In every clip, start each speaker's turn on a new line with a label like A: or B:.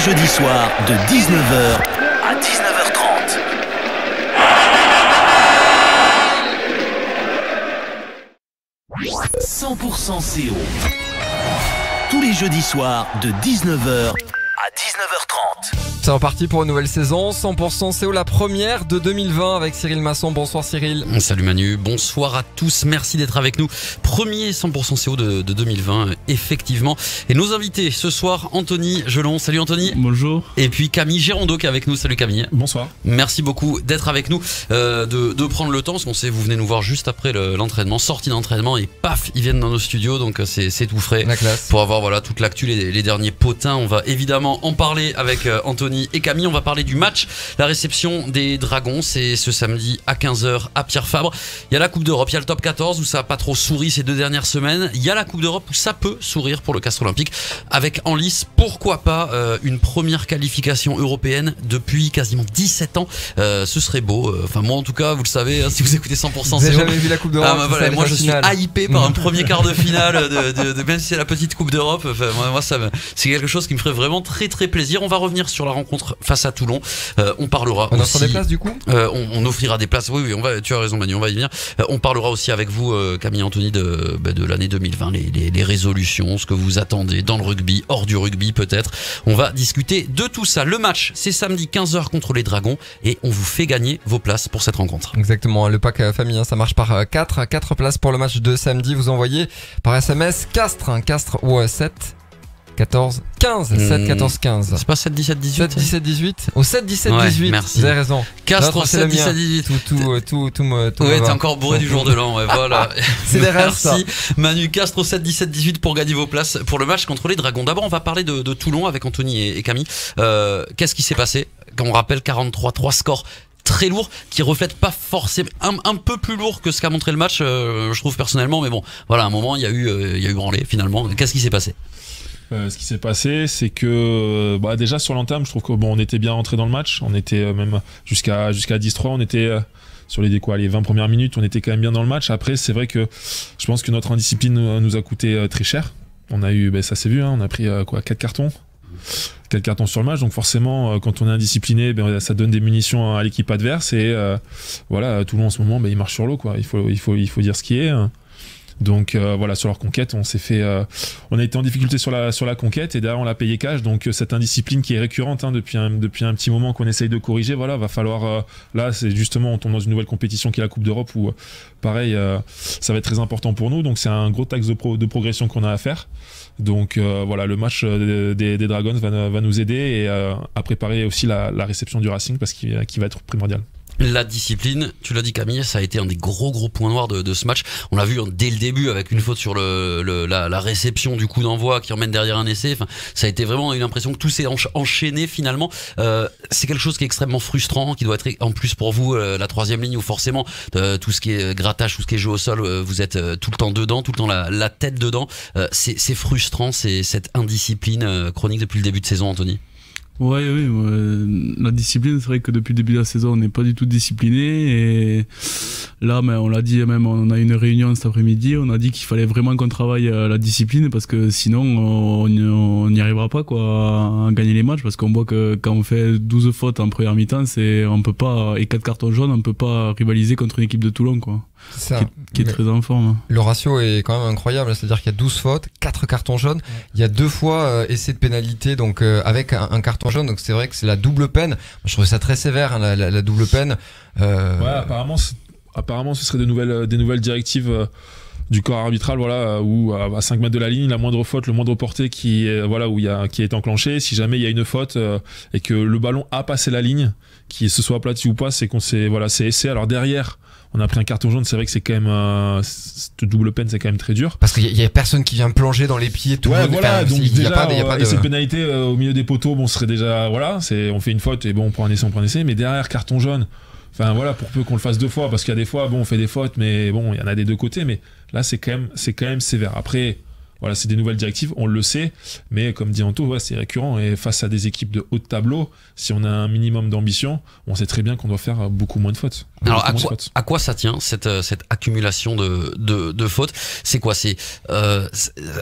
A: jeudis soirs de 19h à 19h30. « 100% CO » tous les jeudis soirs de 19h à 19h30.
B: C'est reparti pour une nouvelle saison, 100% CO, la première de 2020 avec Cyril Masson. Bonsoir Cyril.
C: Salut Manu, bonsoir à tous, merci d'être avec nous. Premier 100% CO de 2020, effectivement. Et nos invités ce soir, Anthony Gelon. Salut Anthony.
D: Bonjour.
C: Et puis Camille Gérondeau qui est avec nous. Salut Camille.
D: Bonsoir.
C: Merci beaucoup d'être avec nous, de prendre le temps, parce qu'on sait, vous venez nous voir juste après l'entraînement, sortie d'entraînement, et paf, ils viennent dans nos studios, donc c'est tout frais.
B: La classe.
C: Pour avoir voilà toute l'actu, les derniers potins. On va évidemment en parler avec Anthony et Camille. On va parler du match, la réception des Dragons, c'est ce samedi à 15h à Pierre Fabre. Il y a la Coupe d'Europe, il y a le top 14 où ça n'a pas trop souri ces 2 dernières semaines. Il y a la Coupe d'Europe où ça peut sourire pour le Castres Olympique, avec en lice, pourquoi pas, une première qualification européenne depuis quasiment 17 ans. Ce serait beau. Enfin moi en tout cas, vous le savez, hein, si vous écoutez 100%
B: Vous n'avez
C: CO,
B: jamais vu la Coupe d'Europe?
C: voilà, moi je suis hypé par un premier quart de finale de même si c'est la petite Coupe d'Europe. Enfin, moi c'est quelque chose qui me ferait vraiment très très plaisir. On va revenir sur la rencontre face à Toulon. On parlera
B: on
C: aussi.
B: offre des places du coup
C: on offrira des places. Oui, tu as raison Manu, on va y venir. On parlera aussi avec vous, Camille et Anthony, de l'année 2020, les résolutions, ce que vous attendez dans le rugby, hors du rugby peut-être. On va discuter de tout ça. Le match, c'est samedi 15h contre les Dragons et on vous fait gagner vos places pour cette rencontre.
B: Exactement, le pack famille, hein, ça marche par 4 places pour le match de samedi. Vous envoyez par SMS Castres, Castres ou 7 14 15 7 14 15.
C: C'est pas 7 17 18
B: 7 17 18 au 7 17
C: ouais,
B: 18.
C: Merci.
B: Vous avez raison.
C: Castres 7 17 18.
B: Tout
C: ouais, t'es encore bourré du jour de l'an, ouais, voilà.
B: C'est des rêves, ça.
C: Merci Manu. Castres 7 17 18 pour gagner vos places pour le match contre les Dragons. D'abord, on va parler de Toulon avec Anthony et Camille. Qu'est-ce qui s'est passé? Quand on rappelle 43-3 score très lourd, qui reflète pas forcément, un peu plus lourd que ce qu'a montré le match, je trouve personnellement, mais bon, voilà, à un moment il y a eu branlé finalement. Qu'est-ce qui s'est passé?
D: Ce qui s'est passé, c'est que déjà sur l'entame, je trouve qu'on était bien rentré dans le match. On était même jusqu'à 10-3, on était sur les 20 premières minutes, on était quand même bien dans le match. Après, c'est vrai que je pense que notre indiscipline nous a coûté très cher. On a eu, ça s'est vu, hein, on a pris 4 cartons. 4 cartons sur le match, donc forcément quand on est indiscipliné, ça donne des munitions à l'équipe adverse et voilà, Toulon en ce moment il marche sur l'eau, quoi. Il faut dire ce qui est. Donc voilà, sur leur conquête, on a été en difficulté sur la conquête et derrière on l'a payé cash. Donc cette indiscipline qui est récurrente, hein, depuis un petit moment qu'on essaye de corriger, voilà, va falloir là c'est justement, on tombe dans une nouvelle compétition qui est la Coupe d'Europe où pareil, ça va être très important pour nous. Donc c'est un gros axe de progression qu'on a à faire. Donc voilà, le match des Dragons va nous aider et à préparer aussi la réception du Racing, parce qu'il va être primordial.
C: La discipline, tu l'as dit Camille, ça a été un des gros points noirs de ce match. On l'a vu dès le début avec une faute sur la réception du coup d'envoi qui emmène derrière un essai. Enfin, ça a été vraiment, on a eu l'impression que tout s'est enchaîné finalement. C'est quelque chose qui est extrêmement frustrant, qui doit être en plus pour vous la troisième ligne où forcément tout ce qui est grattage, tout ce qui est jeu au sol, vous êtes tout le temps dedans, tout le temps la tête dedans. C'est frustrant, c'est cette indiscipline chronique depuis le début de saison, Anthony.
E: Oui, la discipline, c'est vrai que depuis le début de la saison, on n'est pas du tout discipliné et là, on l'a dit, même on a eu une réunion cet après-midi, on a dit qu'il fallait vraiment qu'on travaille la discipline parce que sinon on n'y arrivera pas, quoi, à gagner les matchs, parce qu'on voit que quand on fait 12 fautes en première mi-temps, on peut pas, et 4 cartons jaunes, on peut pas rivaliser contre une équipe de Toulon, quoi.
B: Ça.
E: Qui est très en forme.
B: Le ratio est quand même incroyable, c'est-à-dire qu'il y a 12 fautes, 4 cartons jaunes, il y a 2 fois essai de pénalité, donc avec un carton jaune, donc c'est vrai que c'est la double peine. Je trouve ça très sévère, hein, la double peine.
D: Ouais, apparemment ce serait des nouvelles directives du corps arbitral, voilà, où à 5 mètres de la ligne, la moindre faute, le moindre porté qui est enclenché, si jamais il y a une faute et que le ballon a passé la ligne, qu'il se soit aplati ou pas, c'est essai. Alors derrière, on a pris un carton jaune, c'est vrai que c'est quand même cette double peine, c'est quand même très dur.
B: Parce qu'il y a personne qui vient plonger dans les pieds, tout le monde.
D: Voilà, donc
B: il y a pas
D: et cette pénalité au milieu des poteaux, bon, serait déjà, voilà, on fait une faute et bon, on prend un essai, mais derrière carton jaune. Enfin voilà, pour peu qu'on le fasse 2 fois, parce qu'il y a des fois, bon, on fait des fautes, mais bon, il y en a des 2 côtés, mais là c'est quand même sévère. Après, voilà, c'est des nouvelles directives, on le sait, mais comme dit Anto, ouais, c'est récurrent. Et face à des équipes de haut de tableau, si on a un minimum d'ambition, on sait très bien qu'on doit faire beaucoup moins de fautes.
C: Alors à quoi ça tient cette accumulation de fautes? C'est quoi?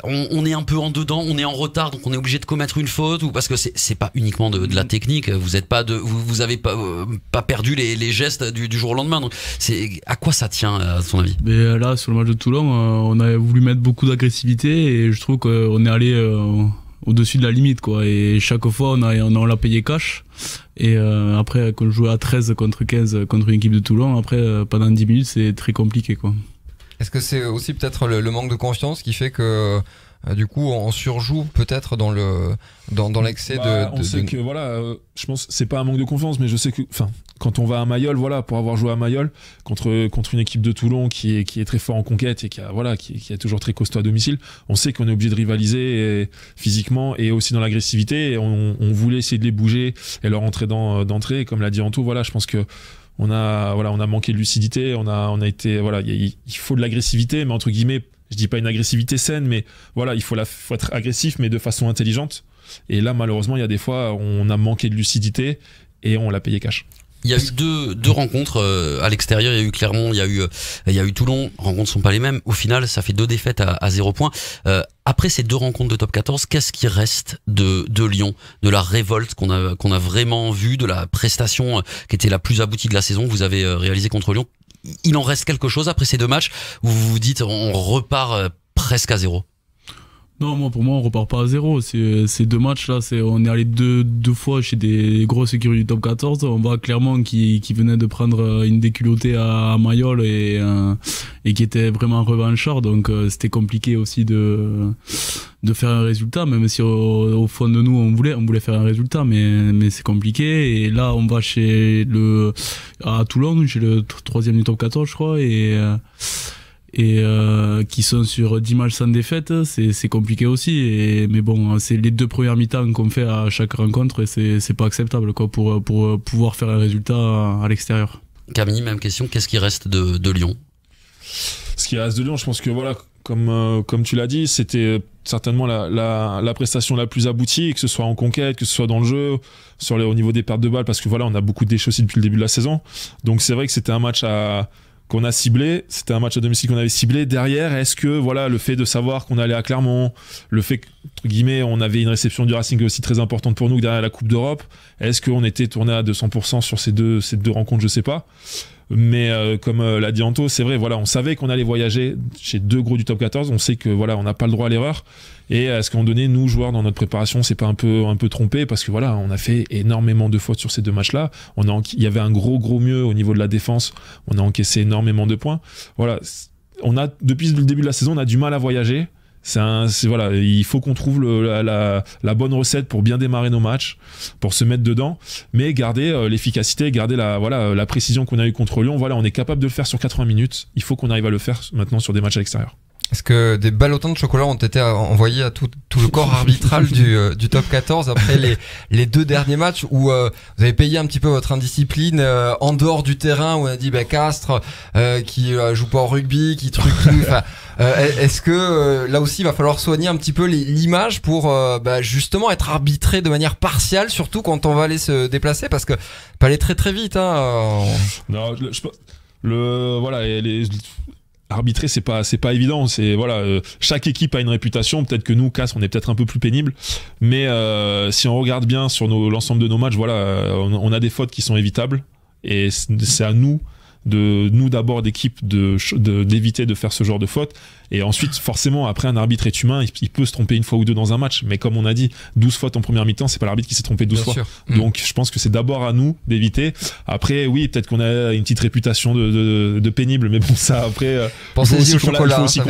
C: On est un peu en dedans, on est en retard, donc on est obligé de commettre une faute, ou parce que c'est pas uniquement de la technique, vous avez pas perdu les gestes du jour au lendemain, donc à quoi ça tient à ton avis?
E: Mais là sur le match de Toulon, on a voulu mettre beaucoup d'agressivité et je trouve qu'on est allé au-dessus de la limite, quoi, et chaque fois on l'a payé cash. Et après, quand je jouais à 13 contre 15 contre une équipe de Toulon, après pendant 10 minutes c'est très compliqué, quoi.
B: Est-ce que c'est aussi peut-être le manque de confiance qui fait que du coup on surjoue peut-être dans l'excès
D: on sait que voilà, je pense que c'est pas un manque de confiance, mais je sais que quand on va à Mayol, voilà, pour avoir joué à Mayol contre une équipe de Toulon qui est très fort en conquête et qui est toujours très costaud à domicile, on sait qu'on est obligé de rivaliser physiquement et aussi dans l'agressivité, et on voulait essayer de les bouger et leur entrer d'entrée, et comme l'a dit Anto, voilà, je pense que on a manqué de lucidité, on a été, voilà, il faut de l'agressivité, mais entre guillemets, je dis pas une agressivité saine, mais voilà, il faut être agressif, mais de façon intelligente. Et là, malheureusement, il y a des fois, on a manqué de lucidité et on l'a payé cash.
C: Il y a eu deux rencontres à l'extérieur. Il y a eu Clermont, il y a eu Toulon. Les rencontres sont pas les mêmes. Au final, ça fait 2 défaites à 0 points. Après ces 2 rencontres de top 14, qu'est-ce qui reste de Lyon, de la révolte qu'on a vraiment vue, de la prestation qui était la plus aboutie de la saison que vous avez réalisée contre Lyon? Il en reste quelque chose après ces 2 matchs où vous vous dites on repart presque à 0?
E: Non, pour moi, on repart pas à 0. Ces 2 matchs-là, on est allé deux fois chez des grosses écuries du top 14. On va à Clermont qui venait de prendre une déculottée à Mayol et qui était vraiment revanchard. Donc, c'était compliqué aussi de faire un résultat, même si au fond de nous, on voulait faire un résultat, mais c'est compliqué. Et là, on va à Toulon, chez le 3e du top 14, je crois, et qui sont sur 10 matchs sans défaite, c'est compliqué aussi. Mais bon, c'est les 2 premières mi-temps qu'on fait à chaque rencontre, et c'est pas acceptable, quoi, pour pouvoir faire un résultat à l'extérieur.
C: Camille, même question, qu'est-ce qui reste de Lyon?
D: Ce qui reste de Lyon, je pense que voilà, comme tu l'as dit, c'était certainement la prestation la plus aboutie, que ce soit en conquête, que ce soit dans le jeu, au niveau des pertes de balles, parce que voilà, on a beaucoup déchets aussi depuis le début de la saison. Donc c'est vrai que c'était un match qu'on a ciblé, c'était un match à domicile qu'on avait ciblé. Derrière, est-ce que voilà, le fait de savoir qu'on allait à Clermont, le fait qu'entre guillemets on avait une réception du Racing aussi très importante pour nous derrière la Coupe d'Europe, est-ce qu'on était tourné à 200% sur ces deux rencontres, je sais pas. Mais comme l'a dit Anto, c'est vrai, voilà, on savait qu'on allait voyager chez 2 gros du top 14, on sait que voilà, on n'a pas le droit à l'erreur. Et à ce qu'à un moment donné, nous, joueurs, dans notre préparation, c'est pas un peu trompé, parce que voilà, on a fait énormément de fautes sur ces 2 matchs-là. Il y avait un gros mieux au niveau de la défense. On a encaissé énormément de points. Voilà, depuis le début de la saison, on a du mal à voyager. Voilà, il faut qu'on trouve la bonne recette pour bien démarrer nos matchs, pour se mettre dedans, mais garder l'efficacité, garder la précision qu'on a eu contre Lyon. Voilà, on est capable de le faire sur 80 minutes. Il faut qu'on arrive à le faire maintenant sur des matchs à l'extérieur.
B: Est-ce que des ballotins de chocolat ont été envoyés à tout le corps arbitral du top 14 après les 2 derniers matchs où vous avez payé un petit peu votre indiscipline en dehors du terrain, où on a dit Castres qui joue pas au rugby, qui truc enfin, est-ce que là aussi il va falloir soigner un petit peu l'image pour justement être arbitré de manière partiale, surtout quand on va aller se déplacer, parce que pas aller très très vite, hein.
D: Non, voilà, arbitrer, c'est pas évident. Chaque équipe a une réputation. Peut-être que nous, Castres, on est peut-être un peu plus pénible, mais si on regarde bien sur l'ensemble de nos matchs, voilà, on a des fautes qui sont évitables, et c'est à nous d'abord d'équipe d'éviter de faire ce genre de fautes. Et ensuite, forcément, après, un arbitre est humain, il peut se tromper 1 fois ou 2 dans un match, mais comme on a dit, 12 fautes en première mi-temps, c'est pas l'arbitre qui s'est trompé 12 fois. Donc je pense que c'est d'abord à nous d'éviter. Après, oui, peut-être qu'on a une petite réputation de pénible, mais bon, ça, après, il faut aussi qu'on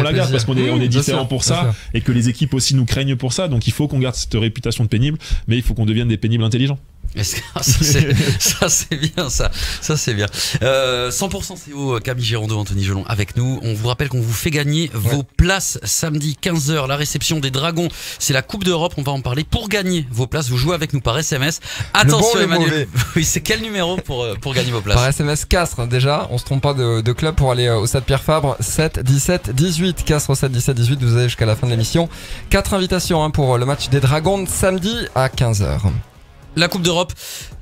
D: la garde, parce qu'on est différent pour ça, et que les équipes aussi nous craignent pour ça. Donc il faut qu'on garde cette réputation de pénible, mais il faut qu'on devienne des pénibles intelligents.
C: Ça c'est bien ça c'est bien. 100% CO, Camille Girondeau, Anthony Gelon avec nous. On vous rappelle qu'on vous fait gagner vos places samedi 15h, la réception des Dragons. C'est la Coupe d'Europe, on va en parler. Pour gagner vos places, vous jouez avec nous par SMS. Attention Emmanuel. Oui, c'est quel numéro pour gagner vos places?
B: Par SMS Castres déjà, on se trompe pas de club pour aller au stade Pierre Fabre. 7 17 18 Castres 7 17 18, vous avez jusqu'à la fin de l'émission 4 invitations pour le match des Dragons de samedi à 15h.
C: La Coupe d'Europe,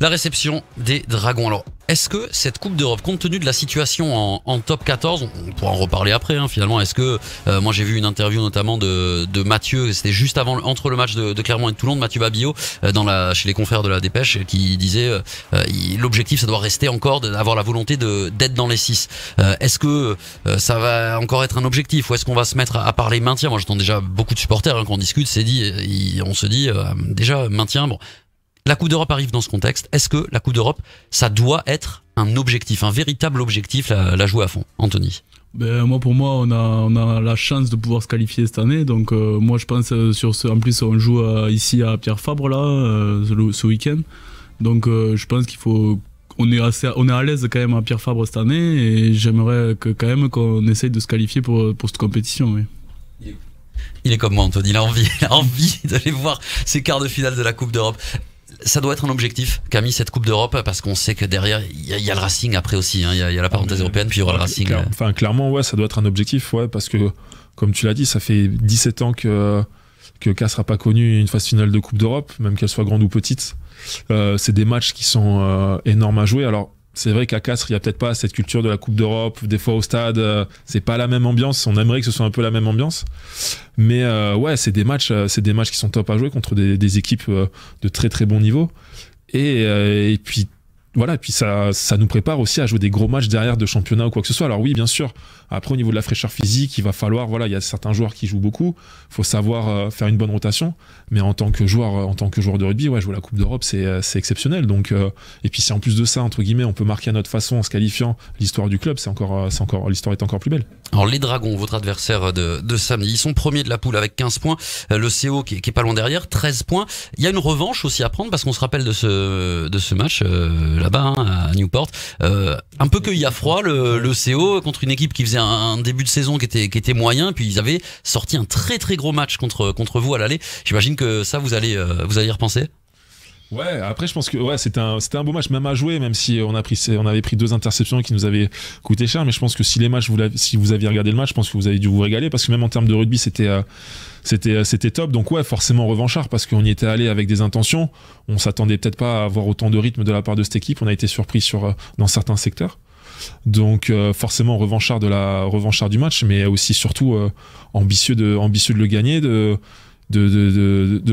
C: la réception des Dragons. Alors, est-ce que cette Coupe d'Europe, compte tenu de la situation en top 14, on pourra en reparler après finalement, est-ce que, moi j'ai vu une interview notamment de Mathieu, c'était juste entre le match de Clermont et de Toulon, de Mathieu Babillot, chez les confrères de la Dépêche, qui disait l'objectif ça doit rester encore d'avoir la volonté d'être dans les 6. Est-ce que ça va encore être un objectif, ou est-ce qu'on va se mettre à parler maintien? Moi j'entends déjà beaucoup de supporters quand on discute, on se dit déjà maintien, bon. La Coupe d'Europe arrive dans ce contexte. Est-ce que la Coupe d'Europe, ça doit être un objectif, un véritable objectif, la jouer à fond? Anthony?
E: Pour moi, on a la chance de pouvoir se qualifier cette année. Donc, moi, je pense en plus, on joue ici à Pierre Fabre là, ce week-end. Donc, je pense on est à l'aise quand même à Pierre Fabre cette année, et j'aimerais quand même qu'on essaye de se qualifier pour cette compétition. Oui.
C: Il est comme moi, Anthony. Il a envie d'aller voir ces quarts de finale de la Coupe d'Europe. Ça doit être un objectif, Camille, cette Coupe d'Europe, parce qu'on sait que derrière il y a le Racing après aussi, il y a la parenthèse européenne, puis il y aura le Racing.
D: Clairement, ça doit être un objectif, parce que comme tu l'as dit, ça fait 17 ans que Castres n'a pas connu une phase finale de Coupe d'Europe, même qu'elle soit grande ou petite. C'est des matchs qui sont énormes à jouer. Alors c'est vrai qu'à Castres, il n'y a peut-être pas cette culture de la Coupe d'Europe. Des fois au stade, c'est pas la même ambiance. On aimerait que ce soit un peu la même ambiance. Mais c'est des matchs qui sont top à jouer contre des équipes de très très bon niveau. Et puis voilà, et puis ça nous prépare aussi à jouer des gros matchs derrière de championnat ou quoi que ce soit. Alors oui, bien sûr, après au niveau de la fraîcheur physique, il va falloir, il y a certains joueurs qui jouent beaucoup, faut savoir faire une bonne rotation, mais en tant que joueur de rugby, jouer la Coupe d'Europe, c'est exceptionnel. Donc et puis si en plus de ça, entre guillemets, on peut marquer à notre façon en se qualifiant, l'histoire du club, l'histoire est encore plus belle.
C: Alors les Dragons, votre adversaire de samedi, ils sont premiers de la poule avec 15 points, le CO qui est pas loin derrière, 13 points. Il y a une revanche aussi à prendre, parce qu'on se rappelle de ce match là-bas à Newport, un peu qu'il y a froid, le CO contre une équipe qui faisait un début de saison qui était moyen, puis ils avaient sorti un très très gros match contre vous à l'aller. J'imagine que ça vous allez y repenser.
D: Ouais, après je pense que c'était un beau match même à jouer, même si on avait pris 2 interceptions qui nous avaient coûté cher, mais je pense que si vous aviez regardé le match, je pense que vous avez dû vous régaler, parce que même en termes de rugby c'était top. Donc forcément revanchard, parce qu'on y était allé avec des intentions. On s'attendait peut-être pas à avoir autant de rythme de la part de cette équipe. On a été surpris dans certains secteurs. Donc forcément revanchard du match, mais aussi surtout ambitieux de le gagner, de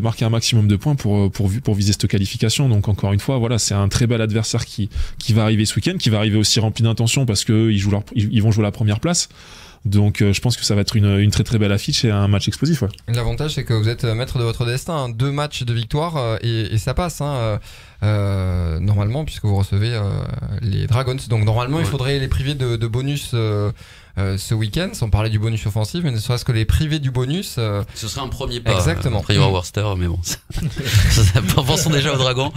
D: marquer un maximum de points pour viser cette qualification. Donc encore une fois, c'est un très bel adversaire qui va arriver ce week-end, qui va arriver aussi rempli d'intention, parce que ils vont jouer la première place. Donc je pense que ça va être une très très belle affiche et un match explosif.
B: L'avantage, c'est que vous êtes maître de votre destin, 2 matchs de victoire et ça passe normalement, puisque vous recevez les Dragons. Donc normalement il faudrait les priver de bonus ce week-end, sans parler du bonus offensif, mais ne serait-ce que les priver du bonus.
C: Ce serait un premier pas.
B: Exactement.
C: Après il y aura Worcester, mais bon. Pensons déjà aux Dragons.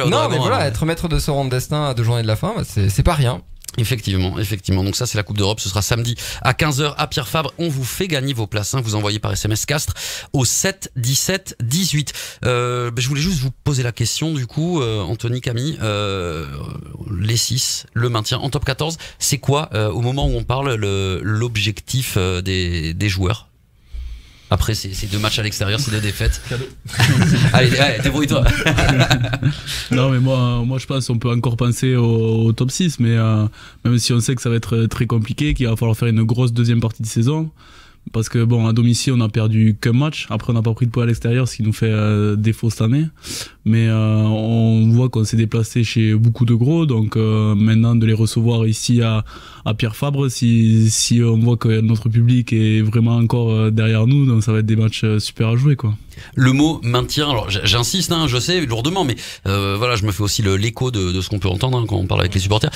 B: Non, mais voilà, être maître de son rang de destin à 2 journées de la fin, c'est pas rien.
C: Effectivement. Donc ça, c'est la Coupe d'Europe. Ce sera samedi à 15h à Pierre Fabre. On vous fait gagner vos places. Vous envoyez par SMS Castres au 7 17 18. Je voulais juste vous poser la question, du coup, Anthony, Camille, les 6, le maintien en top 14, c'est quoi, au moment où on parle, l'objectif des joueurs? Après ces 2 matchs à l'extérieur, c'est 2 défaites. Allez, débrouille-toi.
E: Non, mais moi je pense qu'on peut encore penser au top 6, mais même si on sait que ça va être très compliqué, qu'il va falloir faire une grosse deuxième partie de saison. Parce que à domicile on a perdu qu'un match, après on n'a pas pris de points à l'extérieur, ce qui nous fait défaut cette année, mais on voit qu'on s'est déplacé chez beaucoup de gros, donc maintenant de les recevoir ici à Pierre Fabre, si on voit que notre public est vraiment encore derrière nous, donc ça va être des matchs super à jouer, quoi.
C: Le mot maintien, alors j'insiste, hein, je sais, lourdement, mais voilà, je me fais aussi l'écho de ce qu'on peut entendre quand on parle avec les supporters.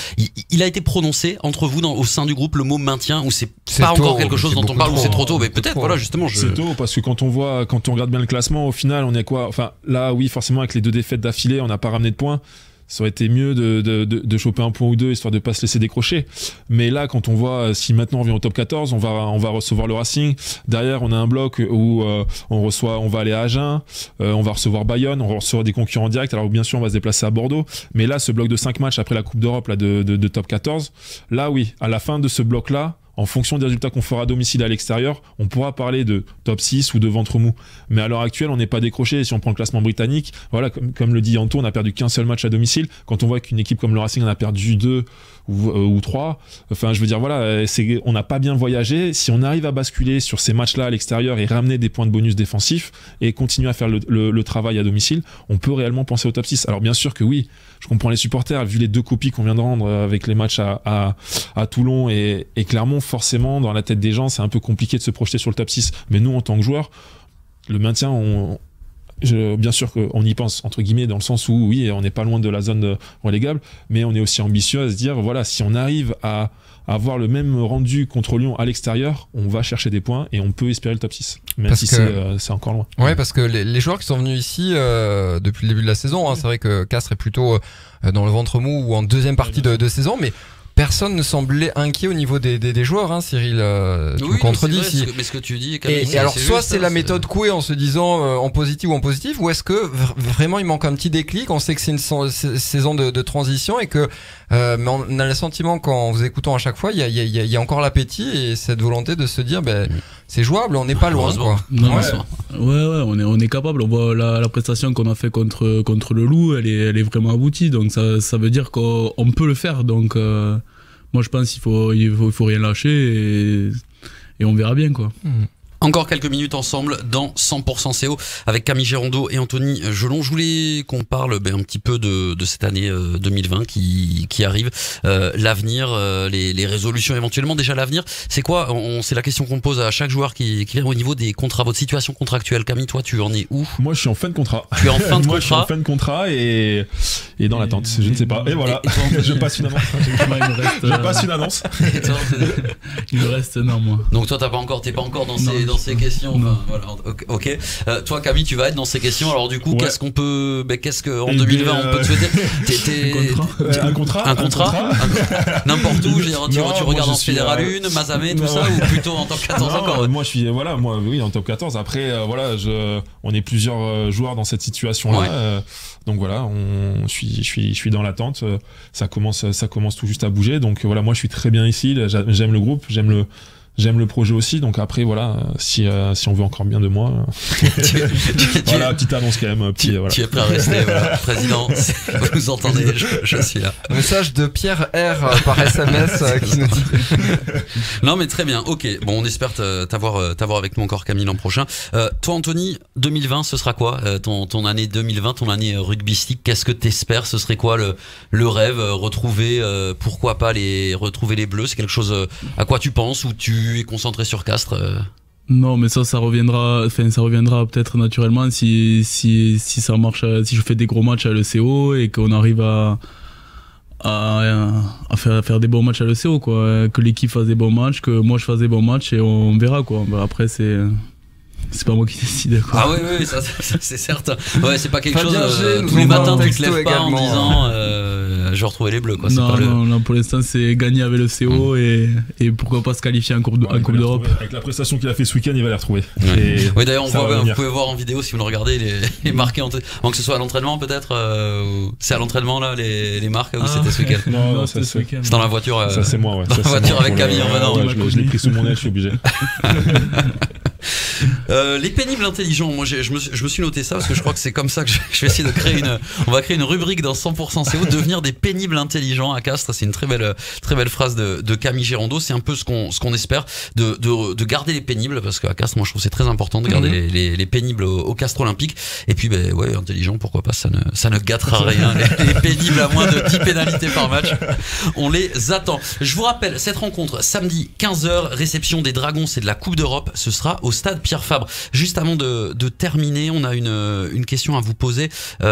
C: Il a été prononcé entre vous au sein du groupe le mot maintien, ou c'est pas
B: tôt,
C: encore quelque chose dont on parle, ou c'est trop tôt, mais peut-être,
B: trop.
C: voilà, justement.
D: C'est tôt, parce que quand on regarde bien le classement, au final, on est quoi? Enfin, là, oui, forcément, avec les 2 défaites d'affilée, on n'a pas ramené de points. Ça aurait été mieux de choper un point ou 2 histoire de pas se laisser décrocher. Mais là, quand on voit si maintenant on revient au top 14, on va recevoir le Racing. Derrière, on a un bloc où on va aller à Agen, on va recevoir Bayonne, on va recevoir des concurrents directs. Alors bien sûr, on va se déplacer à Bordeaux. Mais là, ce bloc de 5 matchs après la Coupe d'Europe là de top 14, là oui, à la fin de ce bloc-là, en fonction des résultats qu'on fera à domicile et à l'extérieur, on pourra parler de top 6 ou de ventre mou. Mais à l'heure actuelle, on n'est pas décroché. Si on prend le classement britannique, voilà, comme le dit Anto, on n'a perdu qu'un seul match à domicile. Quand on voit qu'une équipe comme le Racing en a perdu 2 ou 3, enfin, je veux dire, voilà, on n'a pas bien voyagé. Si on arrive à basculer sur ces matchs-là à l'extérieur et ramener des points de bonus défensifs et continuer à faire le travail à domicile, on peut réellement penser au top 6. Alors bien sûr que oui, je comprends les supporters, vu les 2 copies qu'on vient de rendre avec les matchs à Toulon et Clermont, forcément, dans la tête des gens, c'est un peu compliqué de se projeter sur le top 6. Mais nous, en tant que joueurs, le maintien, bien sûr qu'on y pense, entre guillemets, dans le sens où, oui, on n'est pas loin de la zone relégable, mais on est aussi ambitieux à se dire, voilà, si on arrive à avoir le même rendu contre Lyon à l'extérieur, on va chercher des points et on peut espérer le top 6, même si c'est encore loin.
B: Ouais, parce que les joueurs qui sont venus ici depuis le début de la saison, hein, c'est vrai que Castres est plutôt dans le ventre mou ou en deuxième partie de saison, mais personne ne semblait inquiet au niveau des joueurs, hein, Cyril. Tu me contredis.
C: Mais ce que tu dis, Camille,
B: et alors, soit c'est la méthode Coué en se disant en positif ou en positif, ou est-ce que vraiment il manque un petit déclic? On sait que c'est une saison de transition et que mais on a le sentiment qu'en vous écoutant à chaque fois, il y a encore l'appétit et cette volonté de se dire, c'est jouable, on n'est pas loin, quoi.
E: Non, on est capable. On voit la prestation qu'on a fait contre le Loup, elle est vraiment aboutie. Donc ça veut dire qu'on peut le faire. Donc moi je pense qu'il faut rien lâcher et on verra bien, quoi.
C: Encore quelques minutes ensemble dans 100% CO avec Camille Girondeau et Anthony Gelon. Je voulais qu'on parle un petit peu de cette année 2020 qui arrive, l'avenir, les résolutions éventuellement. Déjà l'avenir, c'est quoi? C'est la question qu'on pose à chaque joueur qui vient au niveau des contrats, votre situation contractuelle. Camille, toi tu en es où?
D: Moi je suis en fin de contrat.
C: Tu es en fin de
D: Moi,
C: contrat.
D: Je suis en fin de contrat et dans l'attente, je ne sais pas. Et voilà, je passe une annonce. Je passe une annonce.
E: Il me reste un an, moi.
C: Donc toi t'es pas encore dans ces questions. Enfin, voilà, ok. Toi Camille, tu vas être dans ces questions. Alors du coup,
D: ouais.
C: qu'est-ce qu'en 2020 on peut te souhaiter?
D: Un contrat.
C: N'importe où. Tu regardes en Fédéral 1, Mazamet, tout ça, ou plutôt en top 14 encore?
D: Moi oui, en top 14. Après on est plusieurs joueurs dans cette situation-là. Ouais. Donc voilà, je suis dans l'attente. Ça commence tout juste à bouger. Donc voilà, moi je suis très bien ici. J'aime le groupe, j'aime le projet aussi, donc après voilà, si on veut encore bien de moi, voilà, petite annonce quand même,
C: tu es prêt à rester, voilà. Président, vous entendez, je suis là.
B: Message de Pierre R par SMS qui nous dit.
C: Non mais très bien, ok. Bon, on espère t'avoir avec nous encore Camille l'an prochain. Toi Anthony, 2020, ce sera quoi ton année 2020, ton année rugbystique? Qu'est-ce que t'espères? Ce serait quoi le rêve? Retrouver, pourquoi pas retrouver les Bleus? C'est quelque chose à quoi tu penses, ou tu es concentré sur Castres?
E: Non, mais ça reviendra peut-être naturellement si ça marche, si je fais des gros matchs à l'ECO et qu'on arrive à faire des bons matchs à l'ECO, quoi. Que l'équipe fasse des bons matchs, que moi je fasse des bons matchs, et on verra, quoi. Après c'est pas moi qui décide, quoi.
C: Ah oui, ça c'est certain. Ouais, c'est pas quelque chose tous les matins tu te lèves pas en disant je vais retrouver les Bleus, quoi.
E: Non, pour l'instant c'est gagner avec le CO et pourquoi pas se qualifier en Coupe d'Europe.
D: Avec la prestation qu'il a fait ce week-end, il va les retrouver.
C: Oui, d'ailleurs vous pouvez voir en vidéo si vous le regardez les marqués avant que ce soit à l'entraînement peut-être. C'est à l'entraînement là les marques, ou c'était ce week-end?
E: Non, c'était ce week-end.
C: C'est dans la voiture.
D: Ça c'est moi, ouais.
C: Dans la voiture avec Camille en venant.
D: Je l'ai pris sous mon aile, je suis obligé.
C: Les pénibles intelligents, moi je me suis noté ça parce que je crois que c'est comme ça que je vais essayer de créer on va créer une rubrique dans 100% CO, devenir des pénibles intelligents à Castres. C'est une très belle phrase de Camille Girondeau. C'est un peu ce qu'on espère, de garder les pénibles, parce qu'à Castres, moi je trouve c'est très important de garder les pénibles au Castres Olympique. Et puis ouais, intelligent, pourquoi pas, ça ne gâtera rien. Les pénibles à moins de 10 pénalités par match, on les attend. Je vous rappelle cette rencontre samedi 15h, réception des Dragons et de la Coupe d'Europe, ce sera au stade Pierre Fabre Fabre, juste avant de terminer, on a une question à vous poser. Il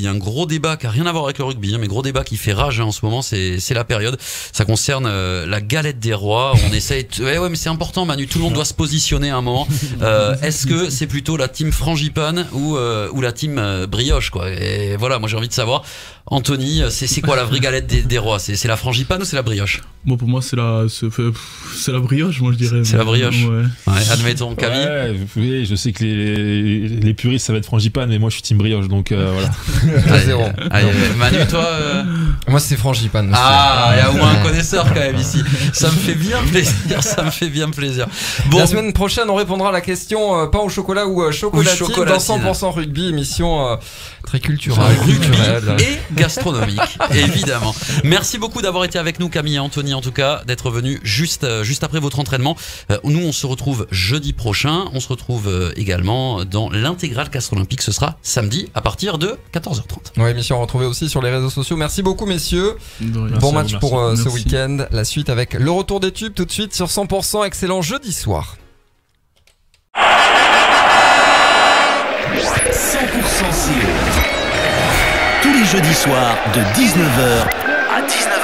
C: y a un gros débat qui a rien à voir avec le rugby, mais gros débat qui fait rage en ce moment, c'est la période. Ça concerne la galette des rois. On essaye. Ouais, mais c'est important, Manu. Tout le monde doit se positionner à un moment. Est-ce que c'est plutôt la team frangipane ou la team brioche, quoi? Et voilà, moi j'ai envie de savoir. Anthony, c'est quoi la vraie galette des rois? C'est la frangipane ou c'est la brioche?
E: Bon, pour moi, c'est la brioche, moi je dirais.
C: C'est la brioche.
E: Ouais.
C: Admettons, Camille.
D: Ouais, oui, je sais que les puristes ça va être frangipane, mais moi je suis team brioche, donc voilà.
C: Allez, Manu, toi
B: Moi, c'est frangipane. Aussi.
C: Il y a au moins un connaisseur quand même ici. Ça me fait bien plaisir. Bon.
B: La semaine prochaine, on répondra à la question pain au chocolat ou chocolatine dans 100% rugby, émission très culturelle,
C: et gastronomique, évidemment. Merci beaucoup d'avoir été avec nous, Camille et Anthony, en tout cas, d'être venus juste après votre entraînement. Nous, on se retrouve jeudi prochain. On se retrouve également dans l'intégrale Castres Olympique. Ce sera samedi à partir de 14h30.
B: Ouais, émission retrouvée aussi sur les réseaux sociaux. Merci beaucoup, messieurs. Bon match pour ce week-end. La suite avec le retour des tubes tout de suite sur 100%. Excellent jeudi soir.
A: 100% CE. Tous les jeudis soirs de 19h à 19h30.